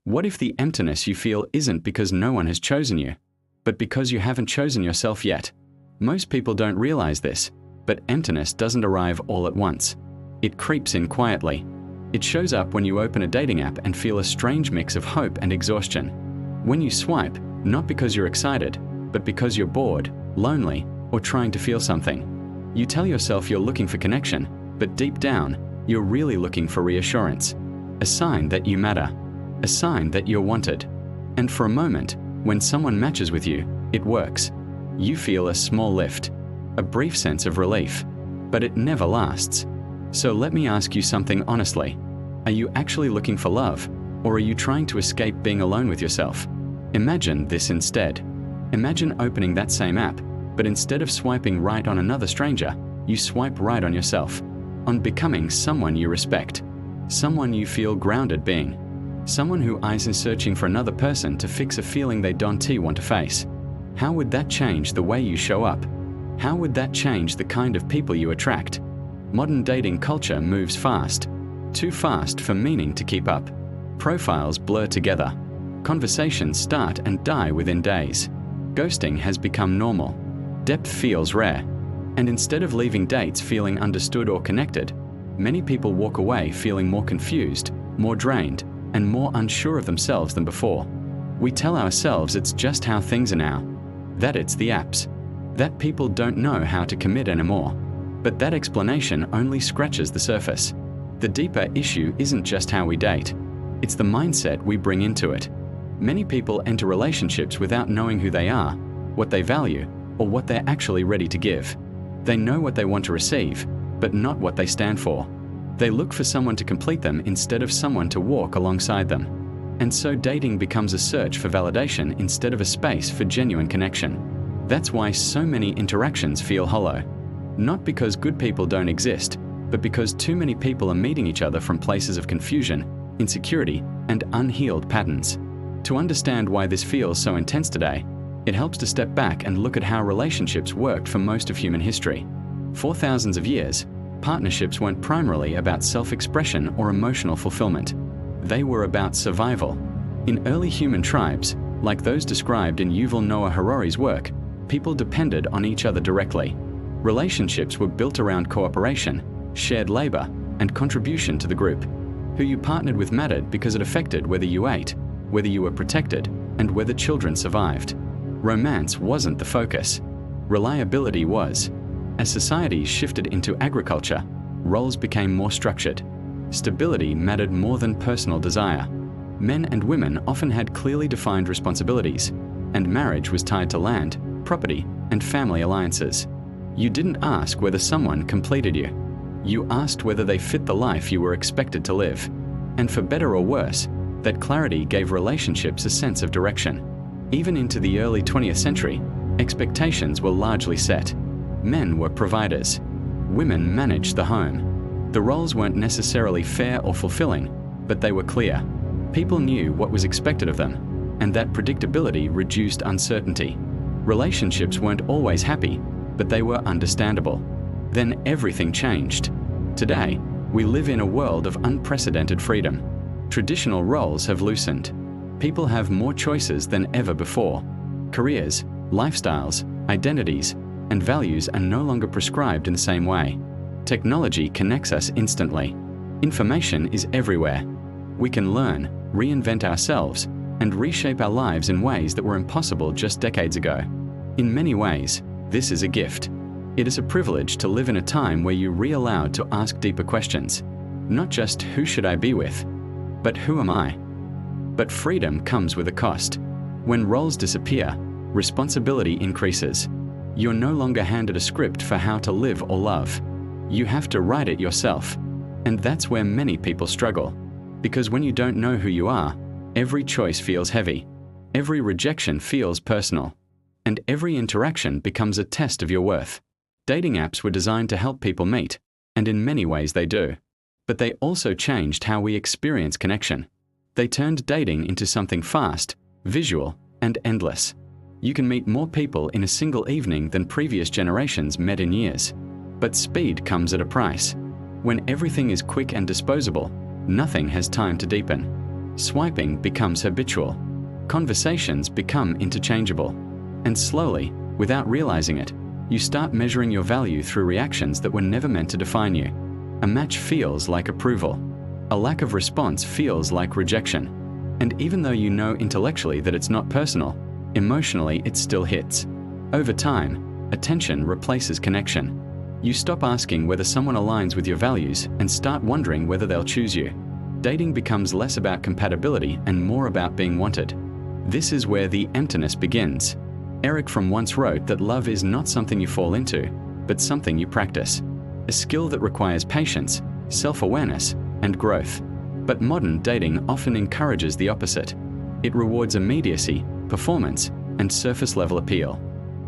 What if the emptiness you feel isn't because no one has chosen you, but because you haven't chosen yourself yet? Most people don't realize this, but emptiness doesn't arrive all at once. It creeps in quietly. It shows up when you open a dating app and feel a strange mix of hope and exhaustion. When you swipe, not because you're excited, but because you're bored, lonely, or trying to feel something. You tell yourself you're looking for connection, but deep down, you're really looking for reassurance. A sign that you matter. A sign that you're wanted. And for a moment, when someone matches with you, it works. You feel a small lift, a brief sense of relief, but it never lasts. So let me ask you something honestly. Are you actually looking for love, or are you trying to escape being alone with yourself? Imagine this instead. Imagine opening that same app, but instead of swiping right on another stranger, you swipe right on yourself, on becoming someone you respect, someone you feel grounded being, someone who isn't searching for another person to fix a feeling they don't want to face. How would that change the way you show up? How would that change the kind of people you attract? Modern dating culture moves fast, too fast for meaning to keep up. Profiles blur together. Conversations start and die within days. Ghosting has become normal. Depth feels rare. And instead of leaving dates feeling understood or connected, many people walk away feeling more confused, more drained, and more unsure of themselves than before. We tell ourselves it's just how things are now, that it's the apps, that people don't know how to commit anymore. But that explanation only scratches the surface. The deeper issue isn't just how we date, it's the mindset we bring into it. Many people enter relationships without knowing who they are, what they value, or what they're actually ready to give. They know what they want to receive, but not what they stand for. They look for someone to complete them instead of someone to walk alongside them. And so dating becomes a search for validation instead of a space for genuine connection. That's why so many interactions feel hollow. Not because good people don't exist, but because too many people are meeting each other from places of confusion, insecurity, and unhealed patterns. To understand why this feels so intense today, it helps to step back and look at how relationships worked for most of human history. For thousands of years, partnerships weren't primarily about self-expression or emotional fulfillment. They were about survival. In early human tribes, like those described in Yuval Noah Harari's work, people depended on each other directly. Relationships were built around cooperation, shared labor, and contribution to the group. Who you partnered with mattered because it affected whether you ate, whether you were protected, and whether children survived. Romance wasn't the focus. Reliability was. As societies shifted into agriculture, roles became more structured. Stability mattered more than personal desire. Men and women often had clearly defined responsibilities, and marriage was tied to land, property, and family alliances. You didn't ask whether someone completed you. You asked whether they fit the life you were expected to live. And for better or worse, that clarity gave relationships a sense of direction. Even into the early 20th century, expectations were largely set. Men were providers. Women managed the home. The roles weren't necessarily fair or fulfilling, but they were clear. People knew what was expected of them, and that predictability reduced uncertainty. Relationships weren't always happy, but they were understandable. Then everything changed. Today, we live in a world of unprecedented freedom. Traditional roles have loosened. People have more choices than ever before. Careers, lifestyles, identities, and values are no longer prescribed in the same way. Technology connects us instantly. Information is everywhere. We can learn, reinvent ourselves, and reshape our lives in ways that were impossible just decades ago. In many ways, this is a gift. It is a privilege to live in a time where you're re-allowed to ask deeper questions. Not just who should I be with, but who am I? But freedom comes with a cost. When roles disappear, responsibility increases. You're no longer handed a script for how to live or love. You have to write it yourself. And that's where many people struggle. Because when you don't know who you are, every choice feels heavy. Every rejection feels personal. And every interaction becomes a test of your worth. Dating apps were designed to help people meet, and in many ways they do. But they also changed how we experience connection. They turned dating into something fast, visual, and endless. You can meet more people in a single evening than previous generations met in years. But speed comes at a price. When everything is quick and disposable, nothing has time to deepen. Swiping becomes habitual. Conversations become interchangeable. And slowly, without realizing it, you start measuring your value through reactions that were never meant to define you. A match feels like approval. A lack of response feels like rejection. And even though you know intellectually that it's not personal, emotionally it still hits. Over time, attention replaces connection. You stop asking whether someone aligns with your values and start wondering whether they'll choose you. Dating becomes less about compatibility and more about being wanted. This is where the emptiness begins. Eric from once wrote that love is not something you fall into, but something you practice. A skill that requires patience, self-awareness, and growth. But modern dating often encourages the opposite. It rewards immediacy, performance, and surface-level appeal.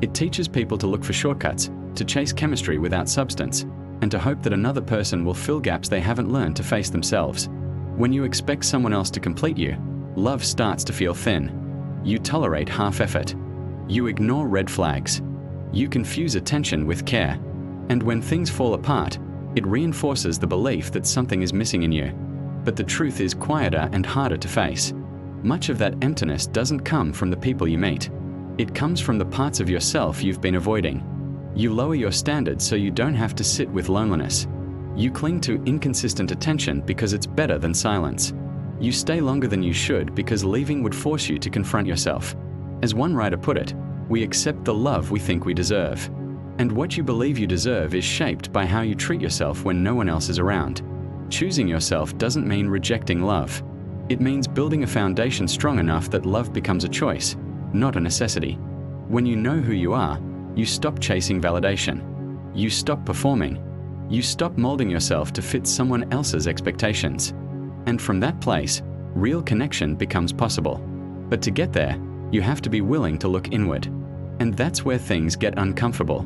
It teaches people to look for shortcuts, to chase chemistry without substance, and to hope that another person will fill gaps they haven't learned to face themselves. When you expect someone else to complete you, love starts to feel thin. You tolerate half-effort. You ignore red flags. You confuse attention with care. And when things fall apart, it reinforces the belief that something is missing in you. But the truth is quieter and harder to face. Much of that emptiness doesn't come from the people you meet. It comes from the parts of yourself you've been avoiding. You lower your standards so you don't have to sit with loneliness. You cling to inconsistent attention because it's better than silence. You stay longer than you should because leaving would force you to confront yourself. As one writer put it, we accept the love we think we deserve. And what you believe you deserve is shaped by how you treat yourself when no one else is around. Choosing yourself doesn't mean rejecting love. It means building a foundation strong enough that love becomes a choice, not a necessity. When you know who you are, you stop chasing validation. You stop performing. You stop molding yourself to fit someone else's expectations. And from that place, real connection becomes possible. But to get there, you have to be willing to look inward. And that's where things get uncomfortable.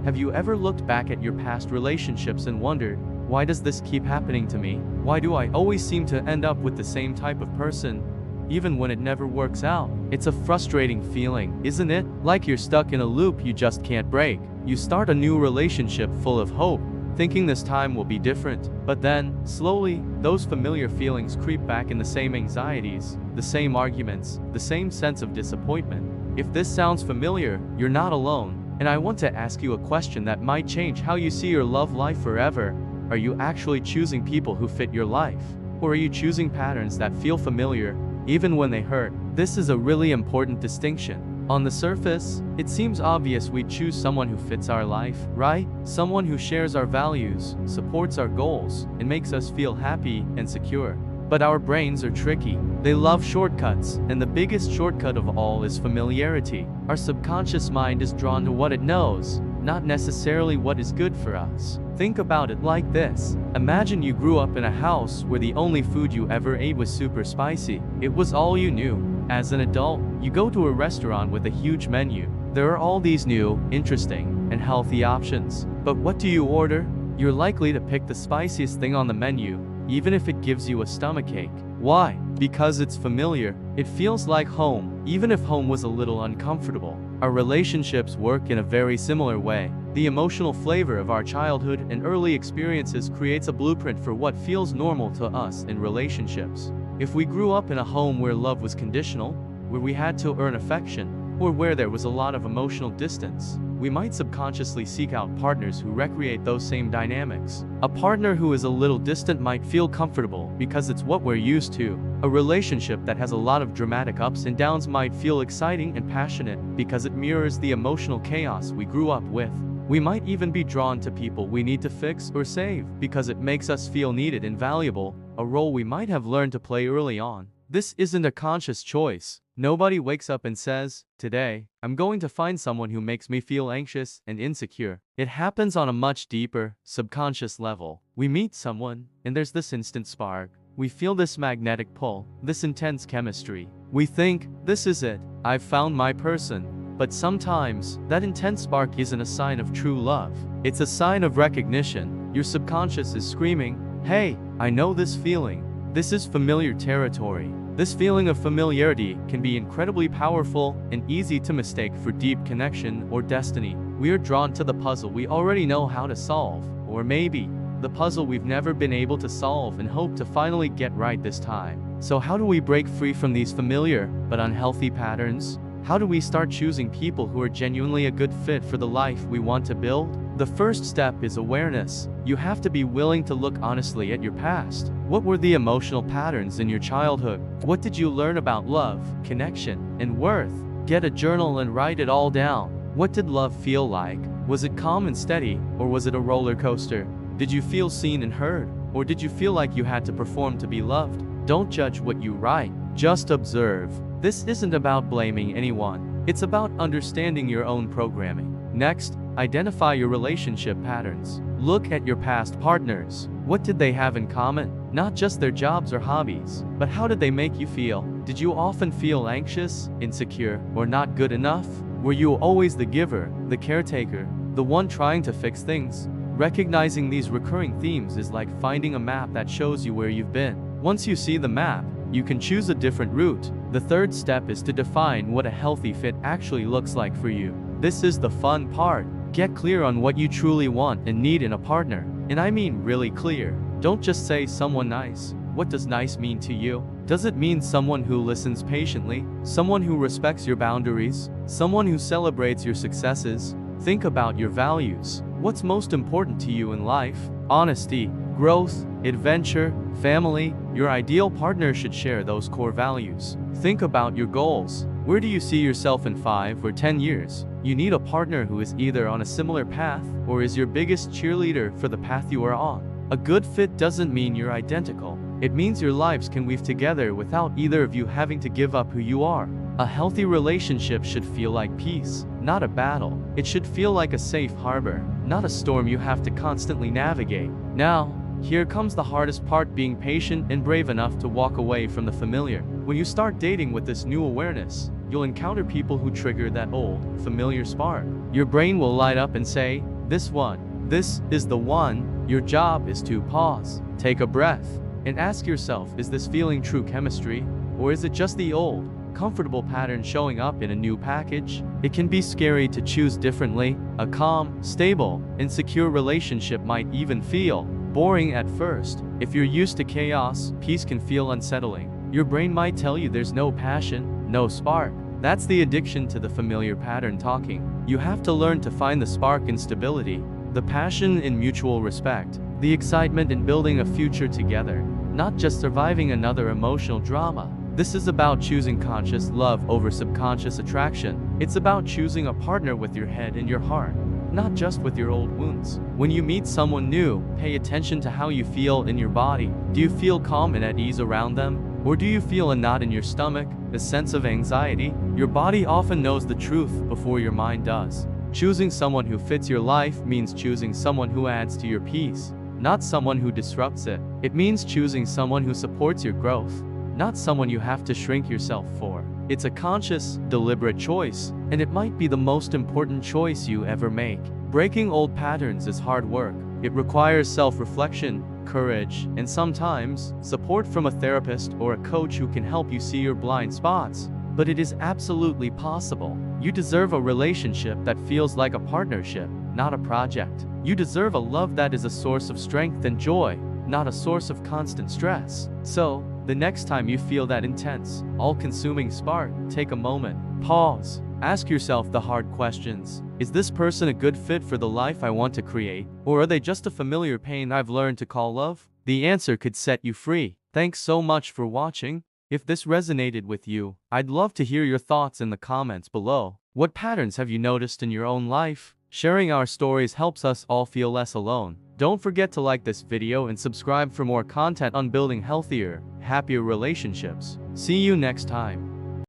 Have you ever looked back at your past relationships and wondered, why does this keep happening to me? Why do I always seem to end up with the same type of person, even when it never works out? It's a frustrating feeling, isn't it? Like you're stuck in a loop you just can't break. You start a new relationship full of hope, thinking this time will be different. But then, slowly, those familiar feelings creep back in the same anxieties, the same arguments, the same sense of disappointment. If this sounds familiar, you're not alone. And I want to ask you a question that might change how you see your love life forever. Are you actually choosing people who fit your life? Or are you choosing patterns that feel familiar, even when they hurt? This is a really important distinction. On the surface, it seems obvious we choose someone who fits our life, right? Someone who shares our values, supports our goals, and makes us feel happy and secure. But our brains are tricky. They love shortcuts, and the biggest shortcut of all is familiarity. Our subconscious mind is drawn to what it knows, not necessarily what is good for us. Think about it like this. Imagine you grew up in a house where the only food you ever ate was super spicy. It was all you knew. As an adult, you go to a restaurant with a huge menu. There are all these new, interesting, and healthy options. But what do you order? You're likely to pick the spiciest thing on the menu, even if it gives you a stomachache. Why? Because it's familiar. It feels like home, even if home was a little uncomfortable. Our relationships work in a very similar way. The emotional flavor of our childhood and early experiences creates a blueprint for what feels normal to us in relationships. If we grew up in a home where love was conditional, where we had to earn affection, or where there was a lot of emotional distance, we might subconsciously seek out partners who recreate those same dynamics. A partner who is a little distant might feel comfortable because it's what we're used to. A relationship that has a lot of dramatic ups and downs might feel exciting and passionate because it mirrors the emotional chaos we grew up with. We might even be drawn to people we need to fix or save because it makes us feel needed and valuable, a role we might have learned to play early on. This isn't a conscious choice. Nobody wakes up and says, "Today, I'm going to find someone who makes me feel anxious and insecure." It happens on a much deeper, subconscious level. We meet someone, and there's this instant spark. We feel this magnetic pull, this intense chemistry. We think, this is it, I've found my person. But sometimes, that intense spark isn't a sign of true love. It's a sign of recognition. Your subconscious is screaming, "Hey, I know this feeling. This is familiar territory." This feeling of familiarity can be incredibly powerful and easy to mistake for deep connection or destiny. We are drawn to the puzzle we already know how to solve. Or maybe, the puzzle we've never been able to solve and hope to finally get right this time. So how do we break free from these familiar but unhealthy patterns? How do we start choosing people who are genuinely a good fit for the life we want to build? The first step is awareness. You have to be willing to look honestly at your past. What were the emotional patterns in your childhood? What did you learn about love, connection, and worth? Get a journal and write it all down. What did love feel like? Was it calm and steady, or was it a roller coaster? Did you feel seen and heard, or did you feel like you had to perform to be loved? Don't judge what you write, just observe. This isn't about blaming anyone. It's about understanding your own programming. Next, identify your relationship patterns. Look at your past partners. What did they have in common? Not just their jobs or hobbies, but how did they make you feel? Did you often feel anxious, insecure, or not good enough? Were you always the giver, the caretaker, the one trying to fix things? Recognizing these recurring themes is like finding a map that shows you where you've been. Once you see the map, you can choose a different route. The third step is to define what a healthy fit actually looks like for you. This is the fun part. Get clear on what you truly want and need in a partner. And I mean really clear. Don't just say someone nice. What does nice mean to you? Does it mean someone who listens patiently? Someone who respects your boundaries? Someone who celebrates your successes? Think about your values. What's most important to you in life? Honesty, growth, adventure, family. Your ideal partner should share those core values. Think about your goals. Where do you see yourself in 5 or 10 years? You need a partner who is either on a similar path or is your biggest cheerleader for the path you are on. A good fit doesn't mean you're identical. It means your lives can weave together without either of you having to give up who you are. A healthy relationship should feel like peace, not a battle. It should feel like a safe harbor, not a storm you have to constantly navigate. Now, here comes the hardest part: being patient and brave enough to walk away from the familiar. When you start dating with this new awareness, you'll encounter people who trigger that old, familiar spark. Your brain will light up and say, this is the one. Your job is to pause, take a breath, and ask yourself, is this feeling true chemistry? Or is it just the old, comfortable pattern showing up in a new package? It can be scary to choose differently. A calm, stable, and secure relationship might even feel boring at first. If you're used to chaos, peace can feel unsettling. Your brain might tell you there's no passion, no spark. That's the addiction to the familiar pattern talking. You have to learn to find the spark in stability, the passion in mutual respect, the excitement in building a future together, not just surviving another emotional drama. This is about choosing conscious love over subconscious attraction. It's about choosing a partner with your head and your heart, not just with your old wounds. When you meet someone new, pay attention to how you feel in your body. Do you feel calm and at ease around them? Or do you feel a knot in your stomach, a sense of anxiety? Your body often knows the truth before your mind does. Choosing someone who fits your life means choosing someone who adds to your peace, not someone who disrupts it. It means choosing someone who supports your growth, not someone you have to shrink yourself for. It's a conscious, deliberate choice, and it might be the most important choice you ever make. Breaking old patterns is hard work. It requires self-reflection, courage, and sometimes support from a therapist or a coach who can help you see your blind spots. But it is absolutely possible. You deserve a relationship that feels like a partnership, not a project. You deserve a love that is a source of strength and joy, not a source of constant stress. So, the next time you feel that intense, all-consuming spark, take a moment, pause, ask yourself the hard questions. Is this person a good fit for the life I want to create? Or are they just a familiar pain I've learned to call love? The answer could set you free. Thanks so much for watching. If this resonated with you, I'd love to hear your thoughts in the comments below. What patterns have you noticed in your own life? Sharing our stories helps us all feel less alone. Don't forget to like this video and subscribe for more content on building healthier, happier relationships. See you next time.